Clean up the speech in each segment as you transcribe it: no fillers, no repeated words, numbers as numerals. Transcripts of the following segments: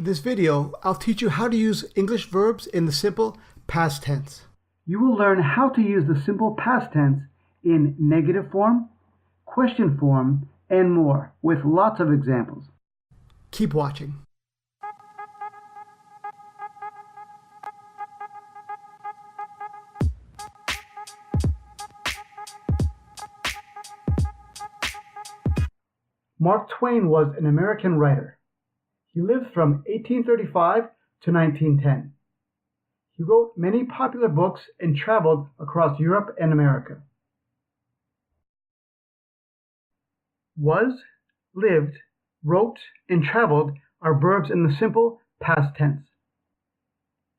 In this video, I'll teach you how to use English verbs in the simple past tense. You will learn how to use the simple past tense in negative form, question form, and more, with lots of examples. Keep watching. Mark Twain was an American writer. He lived from 1835 to 1910. He wrote many popular books and traveled across Europe and America. Was, lived, wrote, and traveled are verbs in the simple past tense.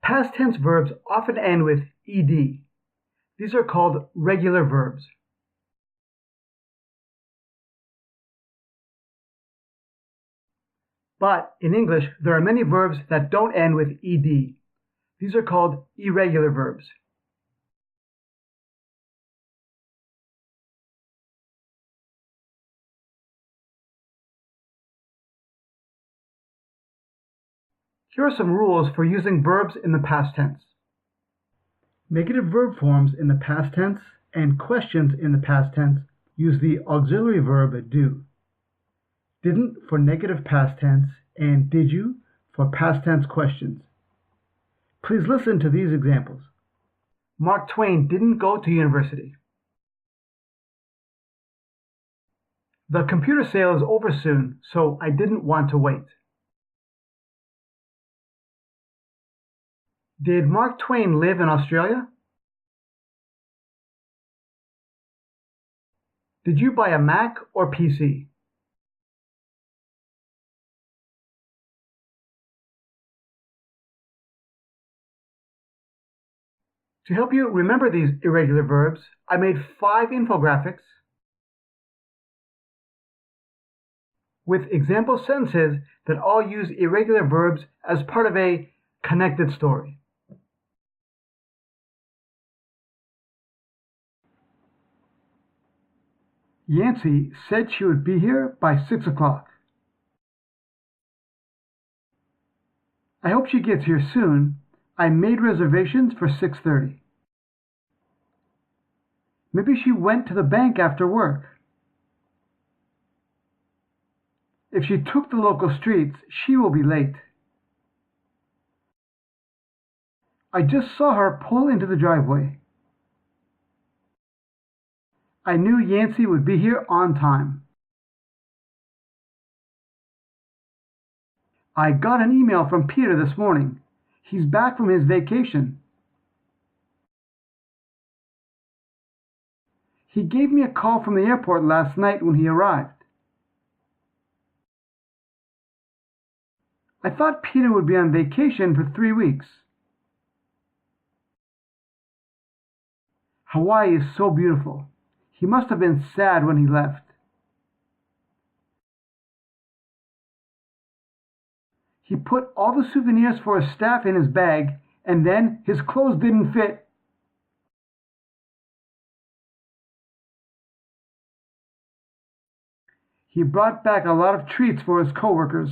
Past tense verbs often end with ed. These are called regular verbs. But in English, there are many verbs that don't end with ed. These are called irregular verbs. Here are some rules for using verbs in the past tense. Negative verb forms in the past tense and questions in the past tense use the auxiliary verb do. Didn't for negative past tense and did you for past tense questions. Please listen to these examples. Mark Twain didn't go to university. The computer sale is over soon, so I didn't want to wait. Did Mark Twain live in Australia? Did you buy a Mac or PC? To help you remember these irregular verbs, I made 5 infographics with example sentences that all use irregular verbs as part of a connected story. Yancy said she would be here by 6 o'clock. I hope she gets here soon. I made reservations for 6:30. Maybe she went to the bank after work. If she took the local streets, she will be late. I just saw her pull into the driveway. I knew Yancy would be here on time. I got an email from Peter this morning. He's back from his vacation. He gave me a call from the airport last night when he arrived. I thought Peter would be on vacation for 3 weeks. Hawaii is so beautiful. He must have been sad when he left. He put all the souvenirs for his staff in his bag, and then his clothes didn't fit. He brought back a lot of treats for his coworkers.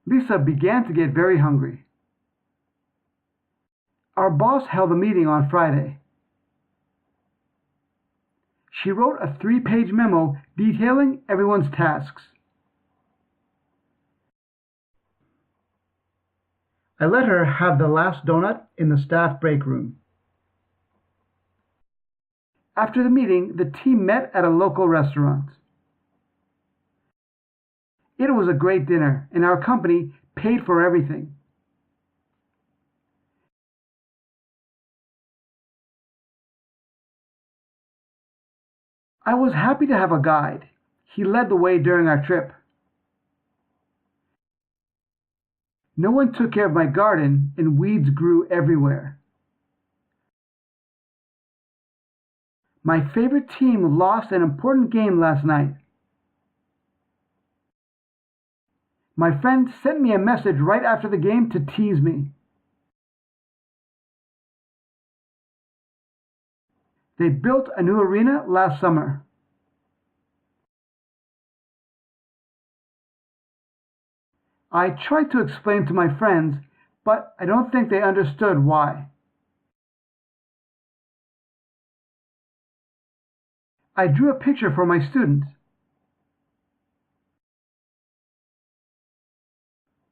Lisa began to get very hungry. Our boss held a meeting on Friday. She wrote a 3-page memo detailing everyone's tasks. I let her have the last donut in the staff break room. After the meeting, the team met at a local restaurant. It was a great dinner, and our company paid for everything. I was happy to have a guide. He led the way during our trip. No one took care of my garden, and weeds grew everywhere. My favorite team lost an important game last night. My friend sent me a message right after the game to tease me. They built a new arena last summer. I tried to explain to my friends, but I don't think they understood why. I drew a picture for my students.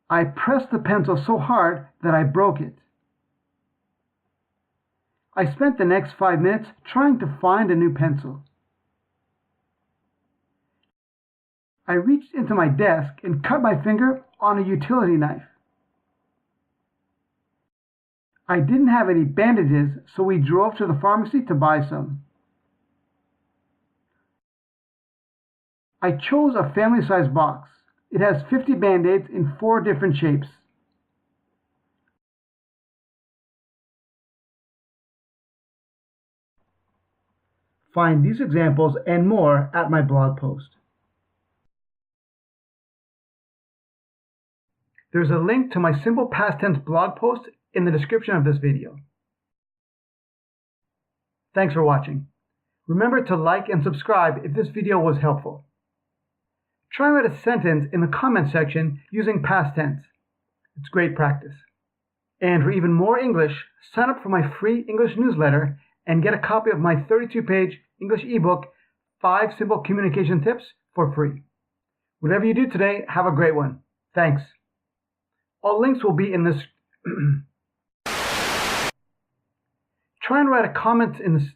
I pressed the pencil so hard that I broke it. I spent the next 5 minutes trying to find a new pencil. I reached into my desk and cut my finger on a utility knife. I didn't have any bandages, so we drove to the pharmacy to buy some. I chose a family-size box. It has 50 Band-Aids in 4 different shapes. Find these examples and more at my blog post. There's a link to my simple past tense blog post in the description of this video. Thanks for watching. Remember to like and subscribe if this video was helpful. Try and write a sentence in the comment section using past tense. It's great practice. And for even more English, sign up for my free English newsletter and get a copy of my 32-page English ebook, 5 Simple Communication Tips, for free. Whatever you do today, have a great one. Thanks. All links will be in this. Try and write a comment in this.